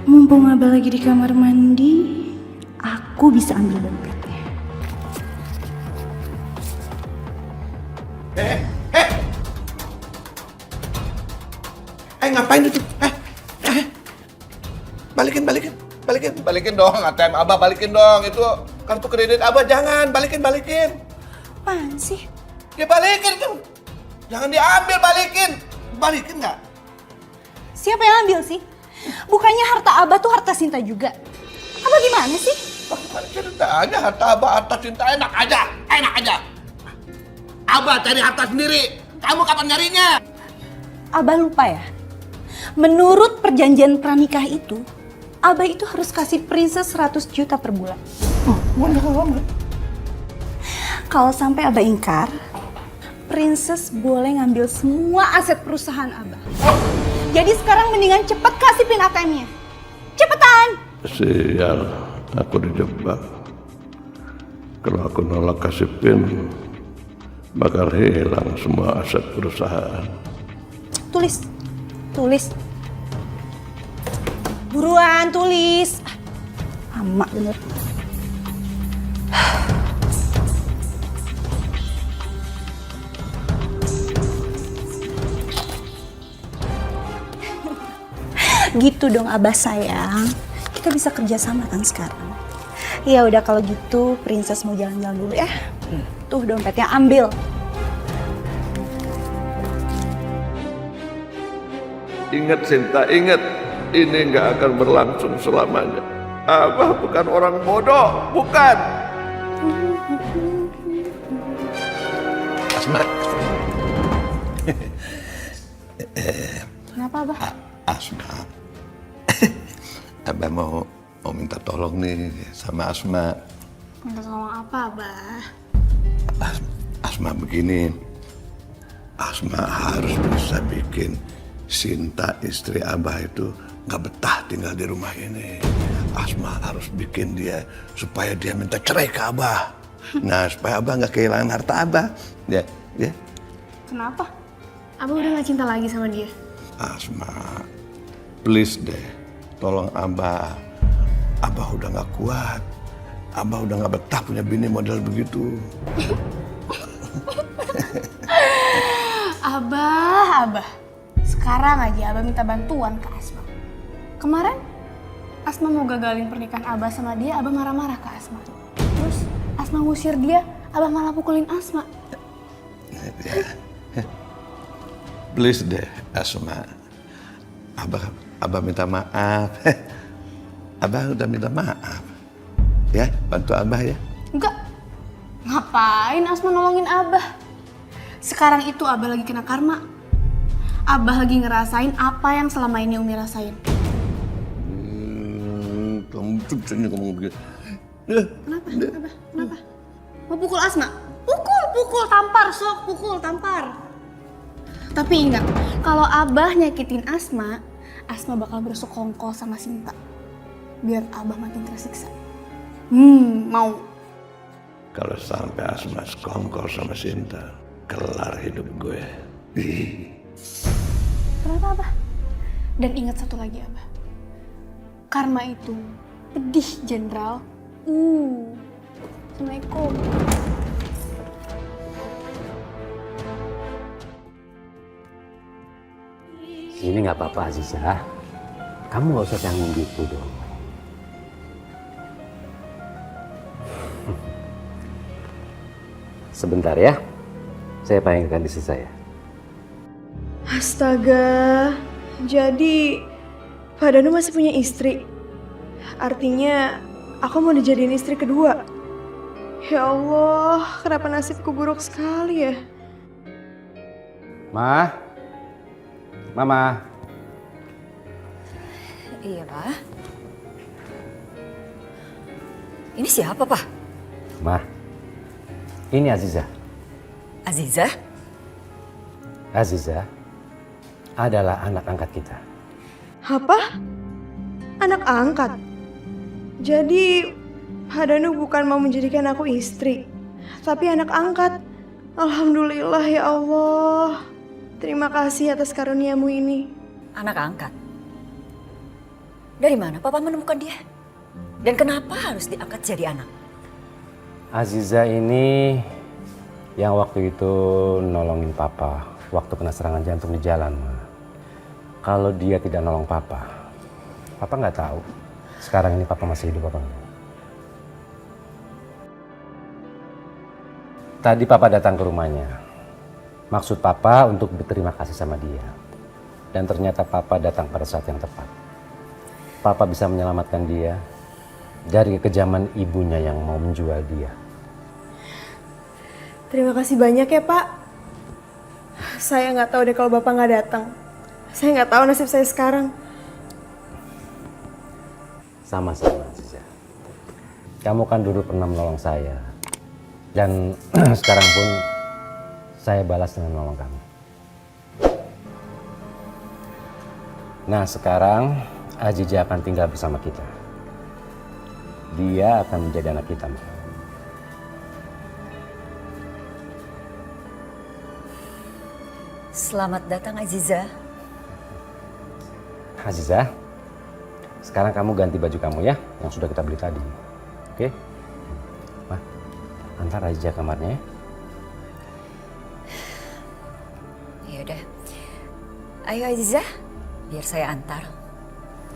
Mumpung Abah lagi di kamar mandi, aku bisa ambil dompetnya. Ngapain itu? Balikin dong ATM Abah, balikin dong. Itu kartu kredit Abah, jangan, balikin. Apaan sih? Ya balikin tuh. Jangan diambil, balikin nggak? Siapa yang ambil sih? Bukannya harta Abah tuh harta Sinta juga. Abah gimana sih? Bagaimana ceritanya harta Abah, harta Sinta enak aja. Abah cari harta sendiri, kamu kapan nyarinya? Abah lupa ya? Menurut perjanjian pranikah itu, Abah itu harus kasih Princess 100 juta per bulan. Mudah amat. Kalau sampai Abah ingkar, Princess boleh ngambil semua aset perusahaan Abah. Jadi sekarang mendingan cepet kasih pin ATM-nya. Cepetan! Sial, aku dijebak. Kalau aku nolak kasih PIN, bakal hilang semua aset perusahaan. Tulis. Buruan, tulis. Lama bener. Gitu dong Abah sayang. Kita bisa kerja sama kan sekarang. Ya udah kalau gitu Princess mau jalan-jalan dulu ya. Tuh dompetnya ambil. Ingat Sinta, ingat. Ini nggak akan berlangsung selamanya. Abah bukan orang bodoh, bukan. Asma. Kenapa Abah? Asma. Abah mau minta tolong nih sama Asma. Minta tolong apa Abah? Asma begini. Asma harus bisa bikin Sinta istri Abah itu nggak betah tinggal di rumah ini. Asma harus bikin dia supaya dia minta cerai ke Abah. Nah, supaya Abah nggak kehilangan harta Abah. Ya. Kenapa? Abah udah gak cinta lagi sama dia? Asma, please deh, tolong Abah. Abah udah nggak kuat. Abah udah nggak betah punya bini model begitu. Abah. Sekarang aja Abah minta bantuan ke Asma. Kemarin Asma mau gagalin pernikahan Abah sama dia, Abah marah-marah ke Asma. Terus Asma ngusir dia, Abah malah pukulin Asma. Ya. Please deh, Asma. Abah minta maaf. Abah udah minta maaf. Ya, bantu Abah ya. Enggak. Ngapain Asma nolongin Abah? Sekarang itu Abah lagi kena karma. Abah lagi ngerasain apa yang selama ini Umi rasain. Kamu tuh bisa ngomong begitu. Kenapa? Kenapa? Mau pukul Asma? Pukul, tampar. Tapi ingat, kalau Abah nyakitin Asma bakal bersekongkol sama Sinta. Biar Abah makin tersiksa. Mau? Kalau sampai Asma sekongkol sama Sinta, kelar hidup gue. Kenapa Abah? Dan ingat satu lagi Abah. Karma itu pedih jenderal. Assalamualaikum. Ini nggak apa-apa Azizah. Kamu nggak usah canggung gitu dong. Sebentar ya. Saya panggilkan istri saya. Astaga, jadi Pak Danu masih punya istri. Artinya aku mau dijadiin istri kedua. Ya Allah, kenapa nasibku buruk sekali ya? Mama. Iya, Pak. Ini siapa, Pak? Ma, ini Azizah. Azizah? Azizah adalah anak angkat kita. Apa? Anak angkat? Jadi Pak Danu bukan mau menjadikan aku istri, tapi anak angkat. Alhamdulillah ya Allah. Terima terima kasih atas karuniamu ini. Anak angkat. Dari mana papa menemukan dia? Dan kenapa harus diangkat jadi anak? Aziza ini yang waktu itu nolongin papa waktu kena serangan jantung di jalan, Ma. Kalau dia tidak nolong papa nggak tahu sekarang ini papa masih hidup apa enggak. Tadi papa datang ke rumahnya. Maksud papa untuk berterima kasih sama dia. Dan ternyata papa datang pada saat yang tepat. Papa bisa menyelamatkan dia dari kekejaman ibunya yang mau menjual dia. Terima kasih banyak ya Pak. Saya nggak tahu deh kalau Bapak nggak datang. Saya nggak tahu nasib saya sekarang. Sama-sama, Aziza. Kamu kan dulu pernah menolong saya. Dan sekarang pun saya balas dengan menolong kamu. Nah sekarang Aziza akan tinggal bersama kita. Dia akan menjadi anak kita, Ma. Selamat datang Aziza. Aziza, sekarang kamu ganti baju kamu ya, yang sudah kita beli tadi. Oke? Ma, antar Aziza kamarnya ya. Ya udah. Ayo Aziza, biar saya antar.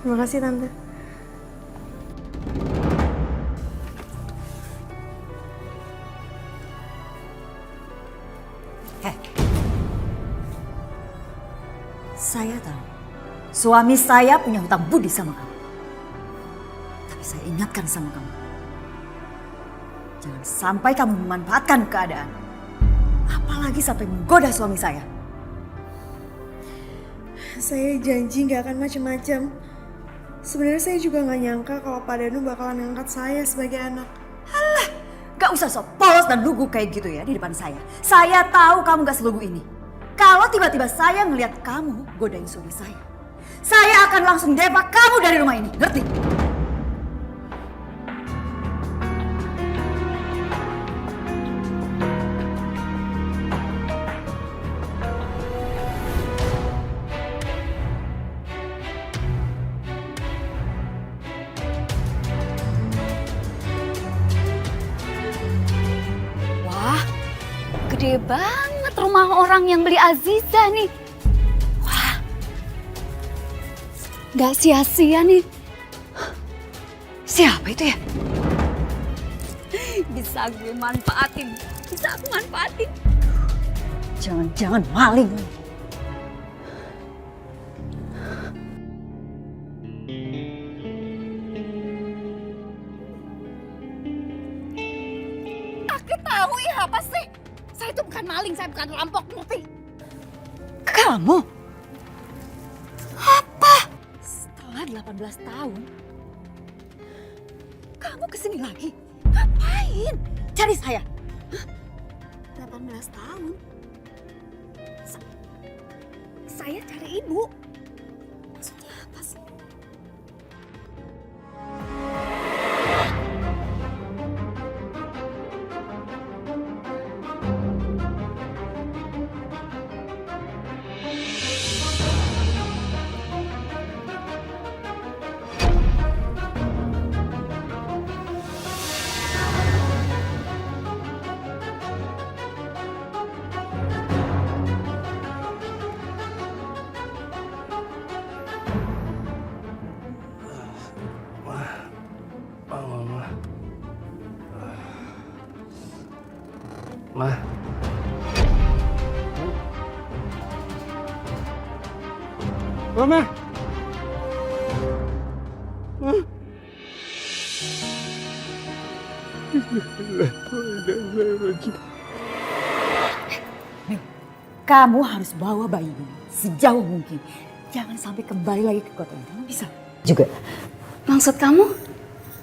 Terima kasih Tante. Saya tahu, suami saya punya hutang budi sama kamu. Tapi saya ingatkan sama kamu. Jangan sampai kamu memanfaatkan keadaan. Apalagi sampai menggoda suami saya. Saya janji nggak akan macam-macam. Sebenarnya saya juga nggak nyangka kalau Pak Danu bakalan ngangkat saya sebagai anak. Gak usah sok polos dan lugu kayak gitu ya di depan saya. Saya tahu kamu gak selugu ini. Kalau tiba-tiba saya ngelihat kamu godain suami saya akan langsung depak kamu dari rumah ini. Ngerti? Wah, gede banget rumah orang yang beli Aziza nih. Wah, gak sia-sia nih. Siapa itu ya? Bisa gue manfaatin, bisa aku manfaatin. Jangan-jangan maling. Aku tahu ya apa sih? Saya itu bukan maling, saya bukan rampok, ngerti? Kamu? Apa? Setelah 18 tahun, kamu kesini lagi? Ngapain? Cari saya? Hah? 18 tahun. Saya cari ibu. Maksudnya apa sih? Ma. Mama. Kamu harus bawa bayi ini sejauh mungkin. Jangan sampai kembali lagi ke kota ini. Kamu bisa juga. Maksud kamu?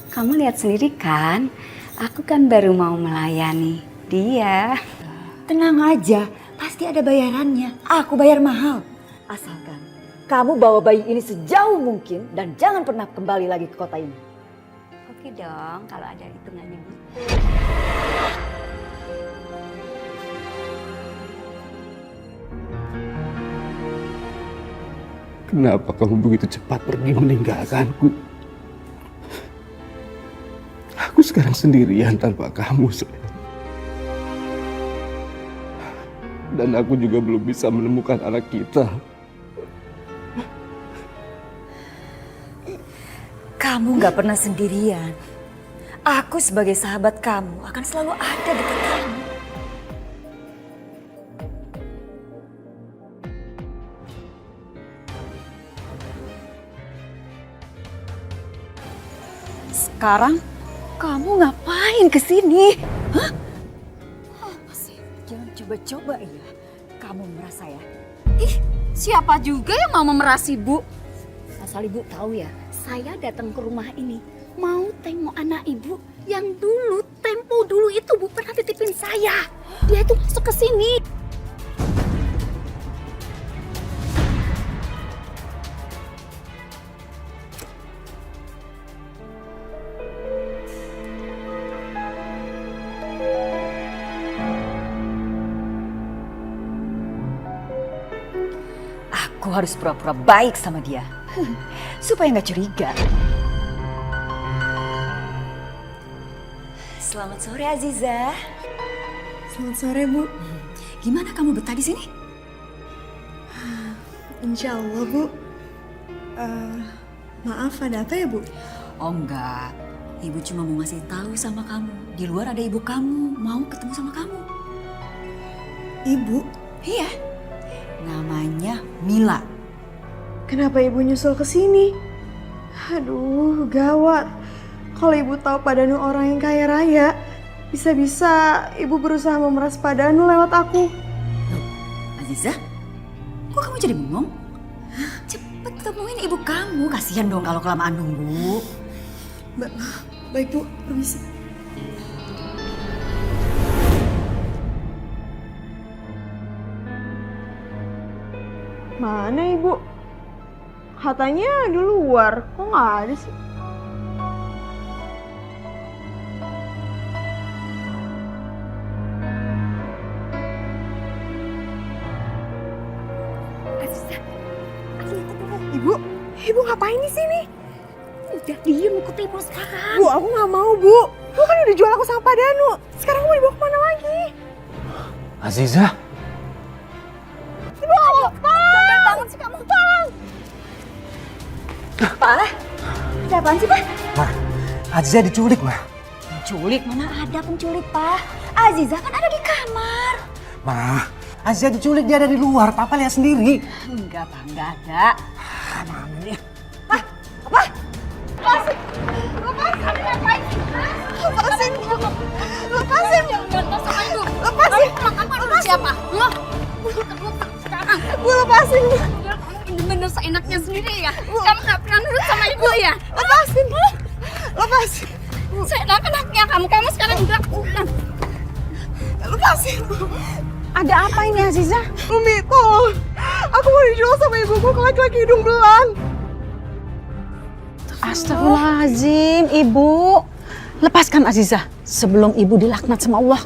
Kamu lihat sendiri kan? Aku kan baru mau melayani dia. Tenang aja, pasti ada bayarannya. Aku bayar mahal. Asalkan kamu bawa bayi ini sejauh mungkin dan jangan pernah kembali lagi ke kota ini. Oke dong, kalau ada hitungannya gitu. Kenapa kamu begitu cepat pergi meninggalkanku? Aku sekarang sendirian tanpa kamu, sayang. Dan aku juga belum bisa menemukan anak kita. Kamu gak pernah sendirian. Aku sebagai sahabat kamu akan selalu ada dekat kamu. Sekarang kamu ngapain kesini? Hah? Apa sih? Jangan coba-coba ya. Kamu merasa ya? Ih, siapa juga yang mau memeras ibu? Asal ibu tahu ya, saya datang ke rumah ini mau tengok anak ibu yang tempo dulu itu bu pernah titipin saya. Dia itu masuk ke sini. Aku harus pura-pura baik sama dia. Supaya nggak curiga. Selamat sore Aziza. Selamat sore, Bu. Gimana kamu betah di sini? Insya Allah, Bu. Maaf, ada apa ya, Bu? Oh enggak. Ibu cuma mau ngasih tahu sama kamu. Di luar ada ibu kamu mau ketemu sama kamu. Ibu? Iya. Namanya Mila. Kenapa Ibu nyusul ke sini? Aduh, gawat. Kalau Ibu tahu Pak Danu orang yang kaya raya, bisa-bisa Ibu berusaha memeras Pak Danu lewat aku. Loh, Aziza? Kok kamu jadi bengong? Cepet temuin ibu kamu. Kasihan dong kalau kelamaan nunggu. Baik, Bu. Permisi. Mana Ibu? Katanya di luar. Kok nggak ada sih? Ibu ngapain di sini? Udah diem ikut ibu sekarang. Bu, aku nggak mau, Bu. Bu kan udah jual aku sama Pak Danu. Sekarang mau dibawa kemana lagi? Aziza, Ibu, Bandel banget sih kamu. Pak, ada apaan sih Pak? Ma, Aziza diculik, Ma. Penculik? Mana ada penculik Pak? Aziza kan ada di kamar. Ma, Aziza diculik, dia ada di luar. Papa lihat sendiri. Enggak Pak, enggak ada. Mana nih? lepasin. Lepasin. Kamu siapa? Sekarang. Bu, lepasin. Bener-bener seenaknya sendiri ya. Kamu gak pernah nurut sama ibu ya? Lepasin. Lepasin. Seenak-enaknya kamu sekarang udah. Lepasin. Ada apa ini Aziza? Umi, tolong. Aku mau dijual sama ibuku ke laki-laki hidung belang. Astagfirullahaladzim, Ibu. Lepaskan Aziza sebelum Ibu dilaknat sama Allah.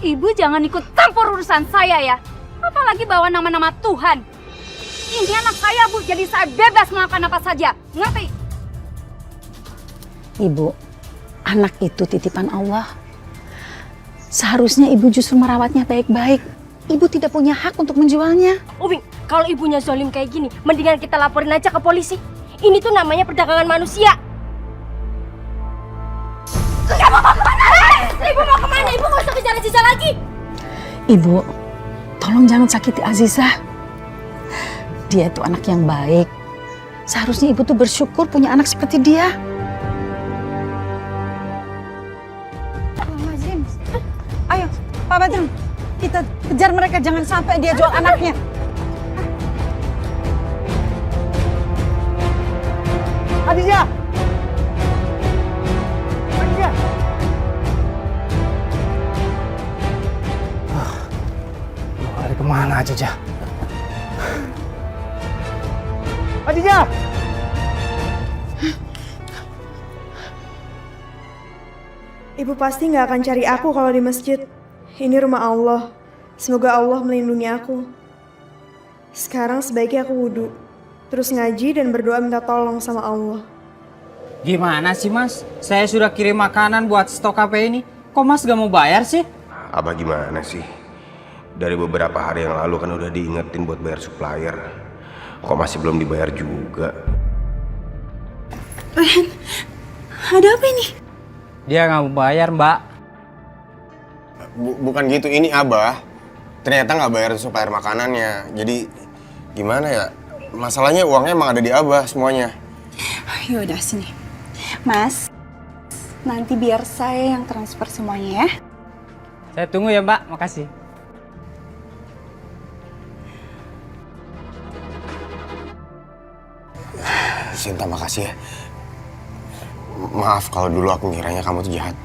Ibu jangan ikut campur urusan saya ya. Apalagi bawa nama-nama Tuhan. Ini anak saya Bu, jadi saya bebas melakukan apa saja. Ngerti? Ibu, anak itu titipan Allah. Seharusnya Ibu justru merawatnya baik-baik. Ibu tidak punya hak untuk menjualnya. Umi, kalau ibunya zolim kayak gini, mendingan kita laporin aja ke polisi. Ini tuh namanya perdagangan manusia. Kamu mau kemana? Ibu mau kemana? Ibu nggak usah kejar Aziza lagi. Ibu, tolong jangan sakiti Aziza. Dia itu anak yang baik. Seharusnya Ibu tuh bersyukur punya anak seperti dia. Ayo, Pak Badrun, kita kejar mereka, jangan sampai dia jual anaknya. Aziza. Aziza. Lari kemana Aziza? Aziza. Ibu pasti nggak akan cari aku kalau di masjid. Ini rumah Allah. Semoga Allah melindungi aku. Sekarang sebaiknya aku wudhu. terus ngaji dan berdoa minta tolong sama Allah. Gimana sih mas? Saya sudah kirim makanan buat stok KP ini. Kok mas gak mau bayar sih? Abah gimana sih? Dari beberapa hari yang lalu kan udah diingetin buat bayar supplier. Kok masih belum dibayar juga? Rehan, ada apa ini? Dia gak mau bayar mbak. Bukan gitu, ini Abah. Ternyata nggak bayar supplier makanannya. Jadi gimana ya? Masalahnya uangnya emang ada di Abah semuanya. Yaudah sini. Mas, nanti biar saya yang transfer semuanya ya. Saya tunggu ya mbak, makasih. Sinta, makasih ya. Maaf kalau dulu aku ngiranya kamu tuh jahat.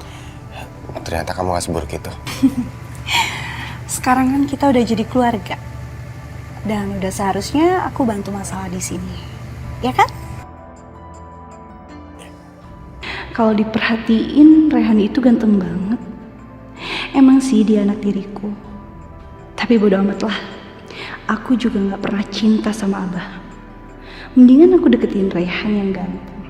Ternyata kamu gak seburuk itu. Sekarang kan kita udah jadi keluarga. Dan udah seharusnya aku bantu masalah di sini. Ya kan? Kalau diperhatiin, Rehan itu ganteng banget. Emang sih dia anak diriku. Tapi bodo amat lah. Aku juga gak pernah cinta sama Abah. Mendingan aku deketin Rehan yang ganteng.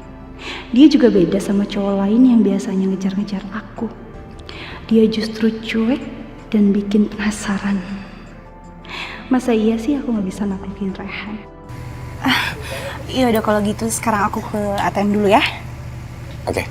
Dia juga beda sama cowok lain yang biasanya ngejar-ngejar aku. Dia justru cuek dan bikin penasaran. Masa iya sih aku gak bisa naklukin Rehan? Iya udah kalau gitu sekarang aku ke ATM dulu ya. Oke.